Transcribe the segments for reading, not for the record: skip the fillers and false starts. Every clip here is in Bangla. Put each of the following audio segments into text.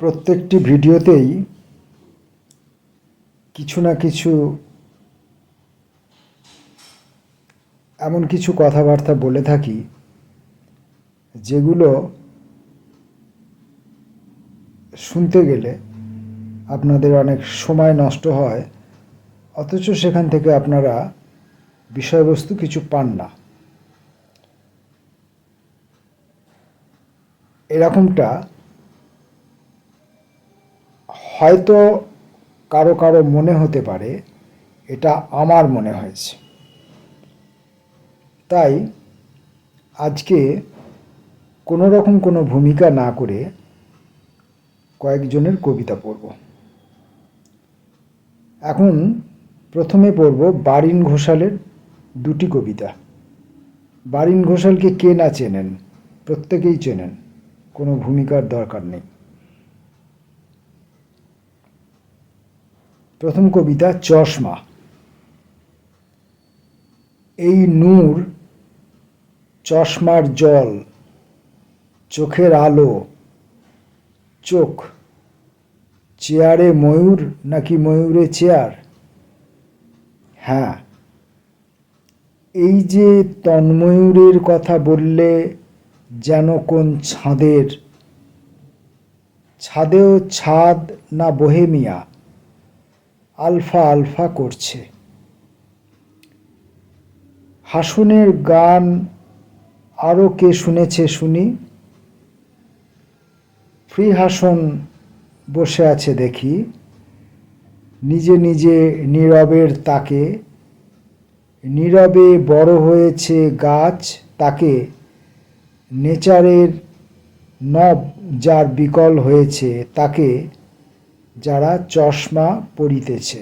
প্রত্যেকটি ভিডিওতেই কিছু না কিছু এমন কিছু কথাবার্তা বলে থাকি যেগুলো শুনতে গেলে আপনাদের অনেক সময় নষ্ট হয়, অথচ সেখান থেকে আপনারা বিষয়বস্তু কিছু পান না। এরকমটা হয়তো কারো কারো মনে হতে পারে, এটা আমার মনে হয়েছে। তাই আজকে কোনো রকম কোনো ভূমিকা না করে কয়েকজনের কবিতা পড়ব। এখন প্রথমে পড়ব বারিন ঘোষালের দুটি কবিতা। বারিন ঘোষালকে কে না চেনেন? প্রত্যেকেই চেনেন, কোনো ভূমিকার দরকার নেই। প্রথম কবিতা চশমা। এই নূর, চশমার জল, চোখের আলো, চোখ, চেয়ারে ময়ূর নাকি ময়ূরে চেয়ার? হ্যাঁ, এই যে তন্ময়ূরের কথা বললে যেন কোন ছাদের, ছাদেও ছাদ না বোহেমিয়া, আলফা আলফা করছে। হাসনের গান আরও কে শুনেছে শুনি? ফ্রি হাসন বসে আছে দেখি, নিজে নিজে নীরবের তাকে, নীরবে বড় হয়েছে গাছ তাকে, নেচারের নব যার বিকল হয়েছে তাকে, যারা চশমা পরিতেছে।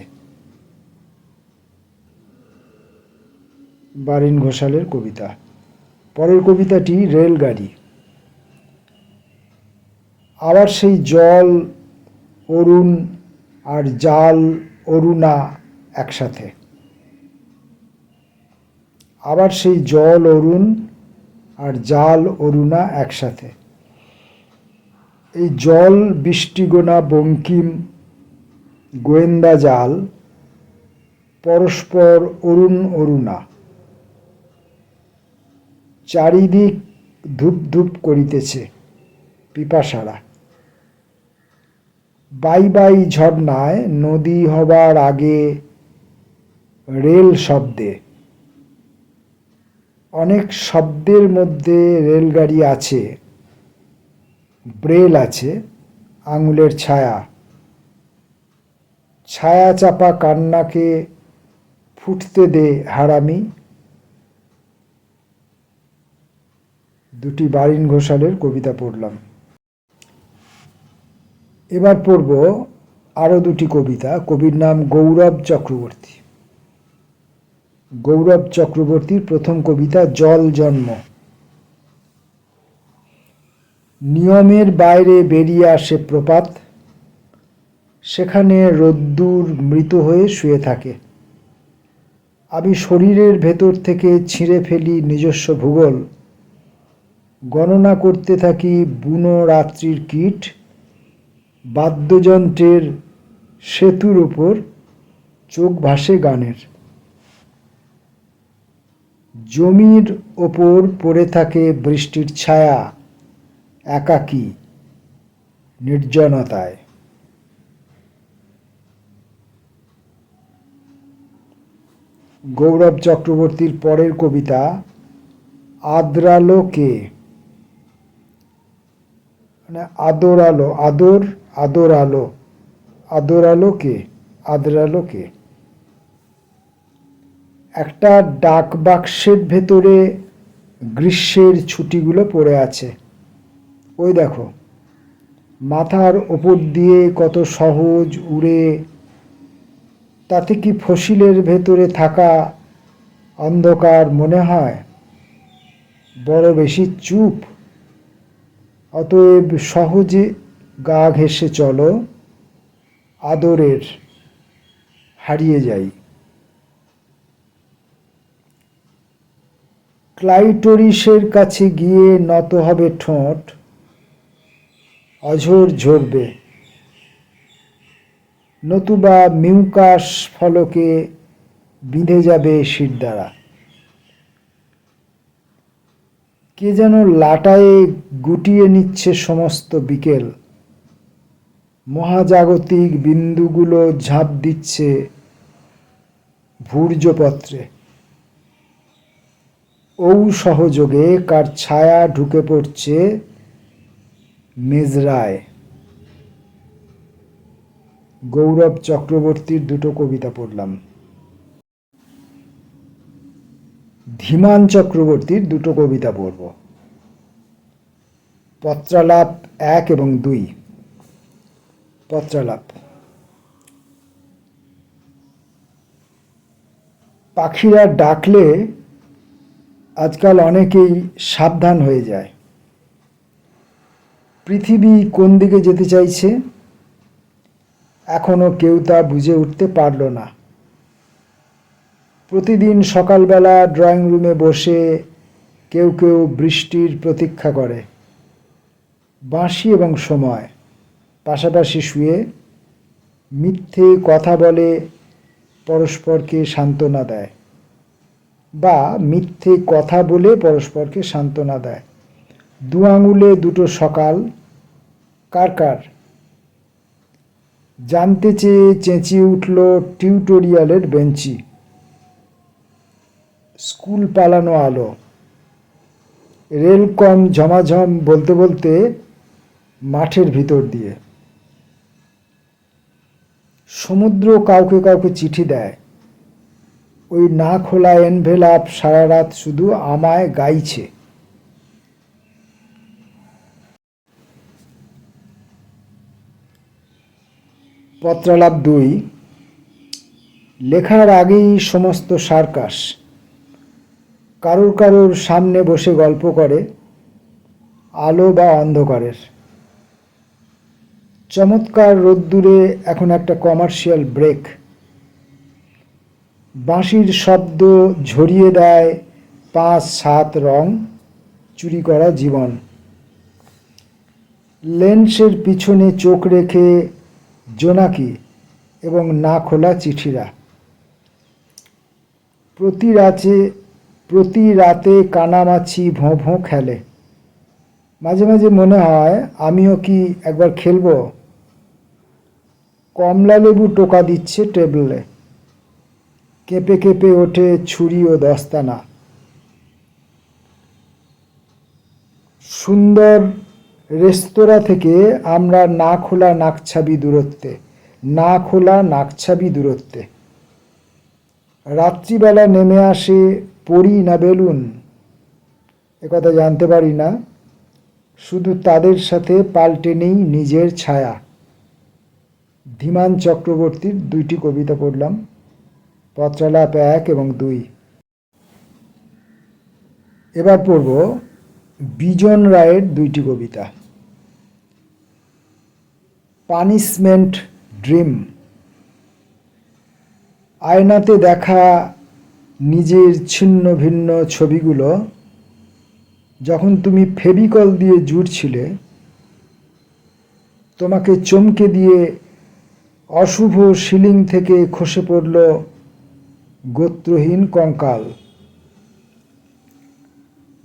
বারিন ঘোষালের কবিতা। পরের কবিতাটি রেলগাড়ি। আবার সেই জল অরুণ আর জাল অরুণা একসাথে। আবার সেই জল অরুণ আর জাল অরুণা একসাথে। এই জল বৃষ্টিগোনা বঙ্কিম গোয়েন্দা জাল, পরস্পর অরুণ অরুণা, চারিদিক ধূপ ধূপ করিতেছে পিপাসারা। বাই বাই ঝর্ণায় নদী হবার আগে রেল শব্দে। অনেক শব্দের মধ্যে রেলগাড়ি আছে, ব্রেল আছে, আঙুলের ছায়া, ছায়া চাপা কান্নাকে ফুটতে দে হারামি। দুটি বারিন ঘোষালের কবিতা পড়লাম। এবার পড়ব আরও দুটি কবিতা। কবির নাম গৌরব চক্রবর্তী। গৌরব চক্রবর্তীর প্রথম কবিতা জল জন্ম। নিয়মের বাইরে বেরিয়ে আসে প্রপাত, সেখানে রোদ্দুর মৃত হয়ে শুয়ে থাকে। আমি শরীরের ভেতর থেকে ছিঁড়ে ফেলি নিজস্ব ভূগোল, গণনা করতে থাকি বুনো রাত্রির কীট, বাদ্যযন্ত্রের সেতুর উপর চোখ ভাসে গানের। জমির ওপর পড়ে থাকে বৃষ্টির ছায়া, একাকী নির্জনতায়। গৌরব চক্রবর্তীর পরের কবিতা আদরালো কে। মানে আদর আলো, আদর আদর আলো, আদর আলো কে, আদরালো কে। একটা ডাক বাক্সের ভেতরে গ্রীষ্মের ছুটিগুলো পড়ে আছে। ওই দেখো, মাথার ওপর দিয়ে কত সহজ উড়ে, তাতে কি ফসিলের ভেতরে থাকা অন্ধকার মনে হয়? বড় বেশি চুপ। অতএব সহজে গা ঘেঁষে চলো, আদরের হারিয়ে যাই। ক্লাইটোরিসের কাছে গিয়ে নত হবে ঠোঁট, অঝোর ঝরবে নতুবা মিউকাস ফলকে বিঁধে যাবে শিরদাঁড়া। কে যেন লাটায়ে গুটিয়ে নিচ্ছে সমস্ত বিকেল, মহাজাগতিক বিন্দুগুলো ঝাঁপ দিচ্ছে ভূর্জপত্রে। সহযোগে কার ছায়া ঢুকে পড়ছে মেজরায়। গৌরব চক্রবর্তীর দুটো কবিতা পড়লাম। ধীমান চক্রবর্তীর দুটো কবিতা পড়ব। পত্রালাপ 1 এবং 2। পত্রালাপ। পাখিরা ডাকলে আজকাল অনেকেই সাবধান হয়ে যায়। পৃথিবী কোন দিকে যেতে চাইছে এখনো কেউ তা বুঝে উঠতে পারল না। প্রতিদিন সকালবেলা ড্রয়িং রুমে বসে কেউ কেউ বৃষ্টির প্রতীক্ষা করে। বাঁশি এবং সময় পাশাপাশি শুয়ে মিথ্যে কথা বলে পরস্পরকে সান্ত্বনা দেয়, বা মিথ্যে কথা বলে পরস্পরকে সান্ত্বনা দেয়। দু আঙুলে দুটো সকাল কার কার? জানতে চেয়ে চেঁচিয়ে উঠল টিউটোরিয়ালের বেঞ্চি। স্কুল পালানো আলো। রেল কম ঝমাঝম বলতে বলতে মাঠের ভিতর দিয়ে। সমুদ্র কাউকে কাউকে চিঠি দেয়। ওই না খোলা এনভেলাপ সারা রাত শুধু আমায় গাইছে। পত্রালাপ 2। লেখার আগেই সমস্ত সার্কাস। কারোর কারোর সামনে বসে গল্প করে, আলো বা অন্ধকারের। চমৎকার রোদ্দুরে এখন একটা কমার্শিয়াল ব্রেক। বাঁশির শব্দ ঝরিয়ে দেয় 5-7 রং চুরি করা জীবন। লেন্সের পিছনে চোখ রেখে জোনাকি এবং না খোলা চিঠিরা। প্রতি রাতে কানামাছি ভোঁ ভোঁ খেলে। মাঝে মাঝে মনে হয় আমিও কি একবার খেলবো। কমলা লেবু টোকা দিচ্ছে টেবিলে। কেঁপে কেঁপে ওঠে ছুরি ও দস্তানা। সুন্দর রেস্তোরাঁ থেকে আমরা না খোলা নাকছাবি দূরত্বে। রাত্রিবেলা নেমে আসে পরি না বেলুন একথা জানতে পারি না, শুধু তাদের সাথে পাল্টে নেই নিজের ছায়া। ধীমান চক্রবর্তীর 2টি কবিতা পড়লাম। পত্রালাপ 1 এবং 2। এবার পড়ব বিজন রায়ের 2টি কবিতা। Punishment dream. আয়নাতে দেখা নিজের ছিন্ন ভিন্ন ছবিগুলো যখন তুমি ফেভিকল দিয়ে জুড়ছিলে, তোমাকে চমকে দিয়ে অশুভ সিলিং থেকে খসে পড়ল গোত্রহীন কঙ্কাল।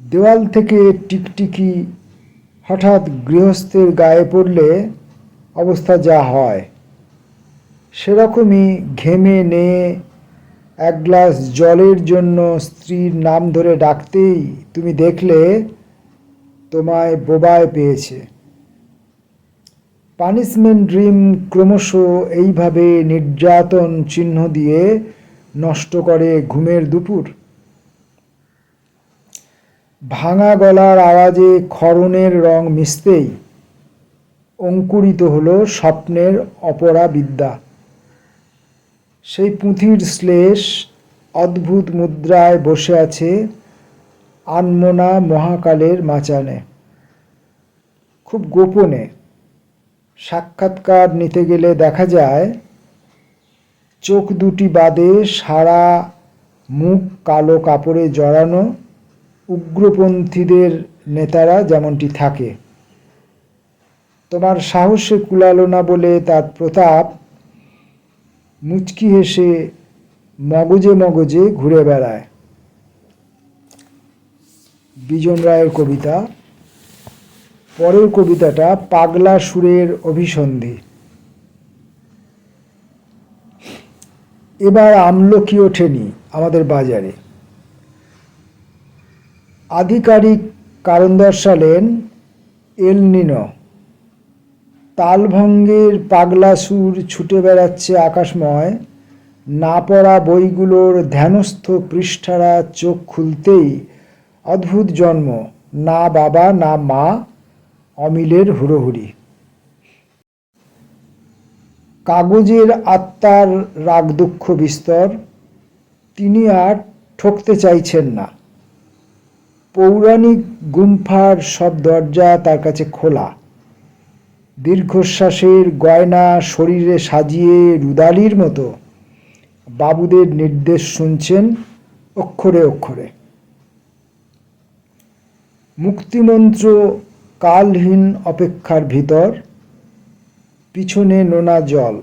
দেওয়াল থেকে টিকটিকি হঠাৎ গৃহস্থের গায়ে পড়লে অবস্থা যা হয়, সেরকমই ঘেমে নিয়ে 1 গ্লাস জলের জন্য স্ত্রীর নাম ধরে ডাকতেই তুমি দেখলে তোমায় বোবায় পেয়েছে। পানিশমেন্ট ড্রিম ক্রমশ এইভাবে নির্যাতন চিহ্ন দিয়ে নষ্ট করে ঘুমের দুপুর। ভাঙা গলার আওয়াজে ক্ষরণের রং মিশতেই অঙ্কুরিত হলো স্বপ্নের অপরা বিদ্যা। সেই পুঁথির শ্লেষ অদ্ভুত মুদ্রায় বসে আছে আনমনা মহাকালের মাচানে। খুব গোপনে সাক্ষাৎকার নিতে গেলে দেখা যায় চোখ দুটি বাদে সারা মুখ কালো কাপড়ে জড়ানো উগ্রপন্থীদের নেতারা যেমনটি থাকে। তোমার সাহসে কুলালো না বলে তার প্রতাপ মুচকি হেসে মগজে মগজে ঘুরে বেড়ায়। বিজন রায়ের কবিতা। পরের কবিতাটা পাগলা সুরের অভিসন্ধি। এবার আমলকি ওঠেনি আমাদের বাজারে। আধিকারিক কারণ দর্শালেন এল নিনো। তালভঙ্গের পাগলা সুর ছুটে বেড়াচ্ছে আকাশময়। না পড়া বইগুলোর ধ্যানস্থ পৃষ্ঠারা চোখ খুলতেই অদ্ভুত জন্ম, না বাবা না মা, অমিলের হুড়োহুড়ি। কাগজের আত্মার রাগ দুঃখ বিস্তর। তিনি আর ঠকতে চাইছেন না। পৌরাণিক গুম্ফার সব দরজা তার কাছে খোলা। দীর্ঘশ্বাসের গয়না শরীরে সাজিয়ে রুদালির মতো বাবুদের নির্দেশ শুনছেন অক্ষরে অক্ষরে। মুক্তিমন্ত্র কালহীন অপেক্ষার ভিতর, পিছনে নোনা জল।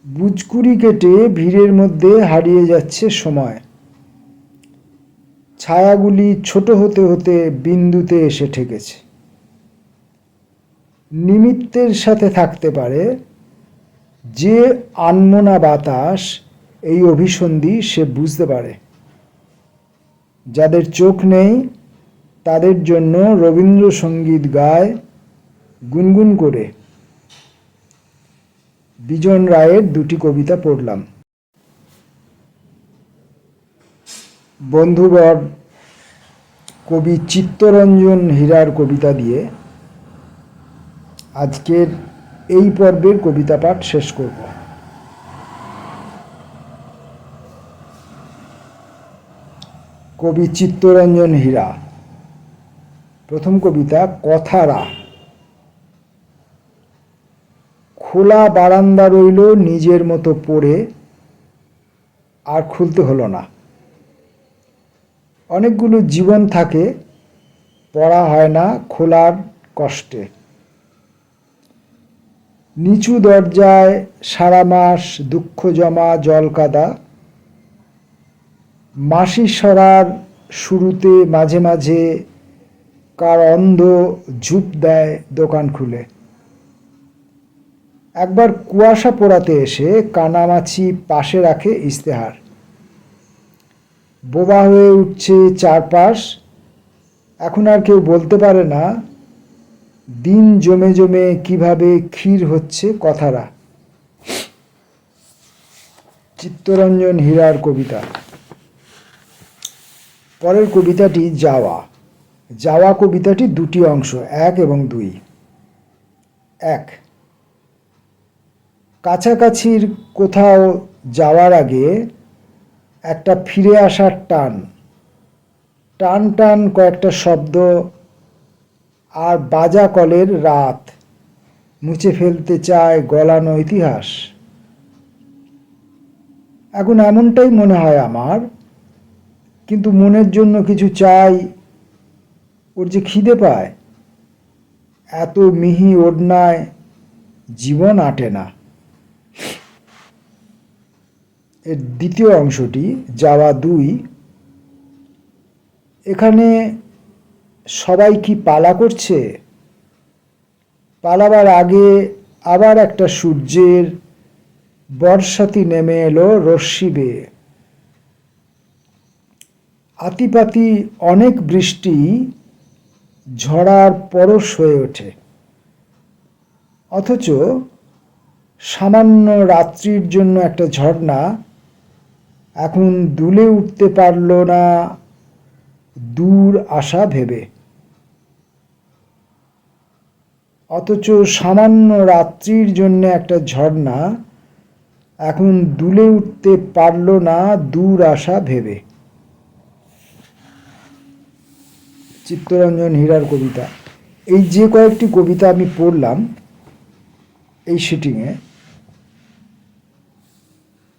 বুজকুড়ি কেটে ভিড়ের মধ্যে হারিয়ে যাচ্ছে সময়। ছায়াগুলি ছোট হতে হতে বিন্দুতে এসে ঠেকেছে। নিমিত্তের সাথে থাকতে পারে যে আনমনা বাতাস, এই অভিসন্ধি সে বুঝতে পারে। যাদের চোখ নেই তাদের জন্য রবীন্দ্রসঙ্গীত গায় গুনগুন করে। বিজন রায়ের দুটি কবিতা পড়লাম। বন্ধুবর কবি চিত্তরঞ্জন হীরার কবিতা দিয়ে আজকের এই পর্বের কবিতা পাঠ শেষ করব। কবি চিত্তরঞ্জন হীরা। প্রথম কবিতা কথারা। খোলা বারান্দা রইল নিজের মতো পড়ে, আর খুলতে হলো না। অনেকগুলো জীবন থাকে, পড়া হয় না খোলার কষ্টে। নিচু দরজায় সারা মাস দুঃখ জমা জল কাদা। মাসি সরার শুরুতে মাঝে মাঝে কার অন্ধ ঝুপ দেয় দোকান খুলে। একবার কুয়াশা পোড়াতে এসে কানামাছি পাশে রাখে ইস্তেহার। বোবা হয়ে উঠছে চারপাশ। এখন আর কেউ বলতে পারে না দিন জমে জমে কিভাবে ক্ষীর হচ্ছে কথারা। চিত্তরঞ্জন হীরার কবিতা। পরের কবিতাটি যাওয়া। যাওয়া কবিতাটি দুটি অংশ, 1 এবং 2। 1, কাছাকাছির কোথাও যাওয়ার আগে একটা ফিরে আসার টান। টান টান কয়েকটা শব্দ আর বাজা কলের রাত। মুছে ফেলতে চায় গলানো ইতিহাস। এখন এমনটাই মনে হয় আমার, কিন্তু মনের জন্য কিছু চাই, ওর যে খিদে পায়। এত মিহি ওড়নায় জীবন আটে না। এর দ্বিতীয় অংশটি যাওয়া 2। এখানে সবাই কি পালা করছে? পালাবার আগে আবার একটা সূর্যের বর্ষাতি নেমে এলো রশ্মি বেয়ে। আতিপাতি অনেক বৃষ্টি ঝড়ার পরশ হয়ে ওঠে, অথচ সামান্য রাত্রির জন্য একটা ঝর্ণা এখন দুলে উঠতে পারল না দূর আশা ভেবে। অথচ সামান্য রাত্রির জন্য একটা ঝর্ণা এখন দুলে উঠতে পারল না দূর আশা ভেবে। চিত্তরঞ্জন হীরার কবিতা। এই যে কয়েকটি কবিতা আমি পড়লাম এই সিটিংয়ে,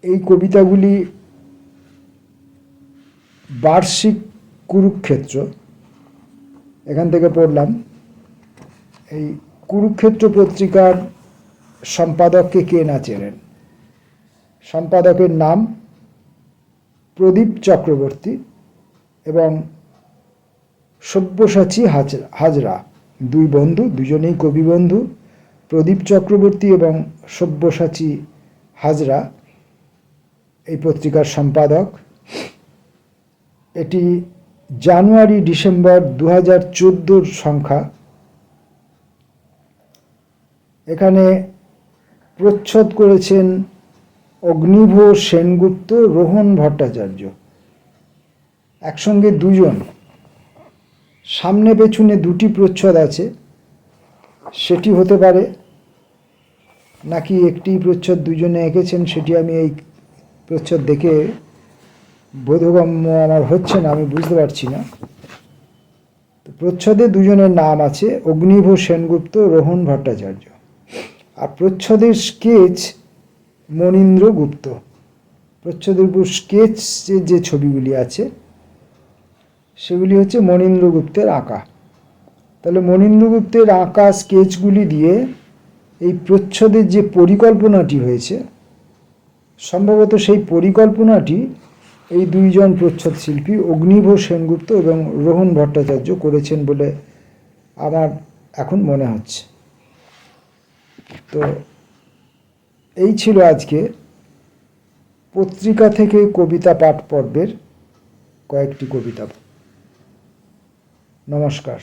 এই কবিতাগুলি বার্ষিক কুরুক্ষেত্র, এখান থেকে পড়লাম। এই কুরুক্ষেত্র পত্রিকার সম্পাদককে কে না চেনেন? সম্পাদকের নাম প্রদীপ চক্রবর্তী এবং সব্যসাচী হাজরা, দুই বন্ধু, দুজনেই কবি বন্ধু। প্রদীপ চক্রবর্তী এবং সব্যসাচী হাজরা এই পত্রিকার সম্পাদক। এটি জানুয়ারি ডিসেম্বর 2014 সংখ্যা। এখানে প্রচ্ছদ করেছেন অগ্নিভ সেনগুপ্ত, রোহন ভট্টাচার্য, একসঙ্গে দুজন। সামনে পেছনে দুটি প্রচ্ছদ আছে, সেটি হতে পারে, নাকি একটি প্রচ্ছদ দুজনে এঁকেছেন, সেটি আমি এই প্রচ্ছদ দেখে বোধগম্য আমার হচ্ছে না, আমি বুঝতে পারছি না। প্রচ্ছদে দুজনের নাম আছে, অগ্নিভ সেনগুপ্ত, রোহন ভট্টাচার্য। আর প্রচ্ছদের স্কেচ মনীন্দ্র গুপ্ত। প্রচ্ছদের উপর স্কেচের যে ছবিগুলি আছে সেগুলি হচ্ছে মনীন্দ্র গুপ্তের আঁকা। তাহলে মনীন্দ্র গুপ্তের আঁকা স্কেচগুলি দিয়ে এই প্রচ্ছদের যে পরিকল্পনাটি হয়েছে, সম্ভবত সেই পরিকল্পনাটি এই দুইজন প্রচ্ছদ শিল্পী অগ্নিভ সেনগুপ্ত এবং রোহন ভট্টাচার্য করেছেন বলে আমার এখন মনে হচ্ছে। তো এই ছিল আজকে পত্রিকা থেকে কবিতা পাঠ পর্বের কয়েকটি কবিতা। নমস্কার।